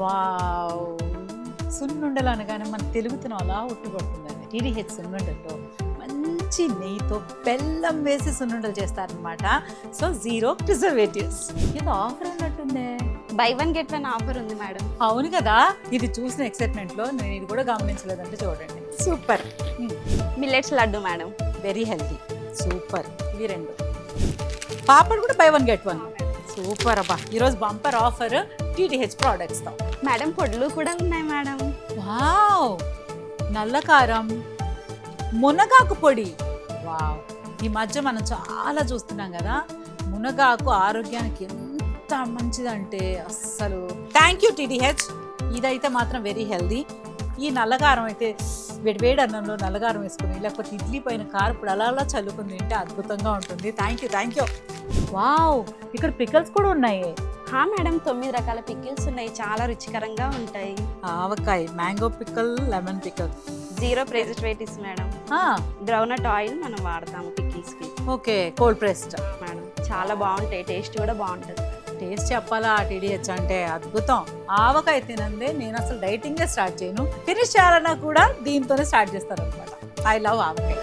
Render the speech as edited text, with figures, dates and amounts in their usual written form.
Wow, సున్నుండలు అనగానే మన తెలుగుతనం అలా ఉట్టిపడుతుందండి. టీడీహెచ్ సున్నుండల్లో మంచి నెయ్యితో బెల్లం వేసి సున్నుండలు చేస్తారనమాట. So 0 preservatives. ఏదో ఆఫర్ అన్నట్టుందే. బై 1 get 1 ఆఫర్ ఉంది మేడం. అవును కదా, ఇది చూసిన ఎక్సైట్మెంట్ లో నేను ఇది కూడా గమనించలేదంటే చూడండి. Super. Millets laddu madam. Very healthy. Super. ఇవి 2. పాపడ్ కూడా బై 1 get 1. సూపర్ అబ్బా. ఈరోజు బంపర్ ఆఫర్ టీటీహెచ్ ప్రోడక్ట్స్ తో. మేడం పొడులు కూడా ఉన్నాయి మేడం. వావ్, నల్ల కారం, మునగాకు పొడి. వావ్, ఈ మధ్య మనం చాలా చూస్తున్నాం కదా, మునగాకు ఆరోగ్యానికి ఎంత మంచిదంటే అస్సలు. Thank you TTH. ఇదైతే మాత్రం వెరీ హెల్దీ. ఈ నల్లగారం అయితే వేడి అన్నంలో నల్లగారం వేసుకుని, లేకపోతే ఇడ్లీ పైన కారప్పుడు అలా అలా చల్లుకుని తింటే అద్భుతంగా ఉంటుంది. Thank you. వావ్, ఇక్కడ పికల్స్ కూడా ఉన్నాయి. మేడం 9 రకాల పికిల్స్ ఉన్నాయి, చాలా రుచికరంగా ఉంటాయి. Avakaya, mango pickle, lemon pickle. 0 preservatives madam. Groundnut oil మనం వాడతాము పికిల్స్ కి. Okay, cold pressed madam. చాలా బాగుంటాయి, టేస్ట్ కూడా బాగుంటుంది. టేస్ట్ చెప్పాలా, టీడీహెచ్ అంటే అద్భుతం. ఆవకాయ తినందే నేను అసలు డైటింగే స్టార్ట్ చేయను. ఫినిష్ చేయాలన్నా కూడా దీంతోనే స్టార్ట్ చేస్తాను అనమాట. I love avakaya.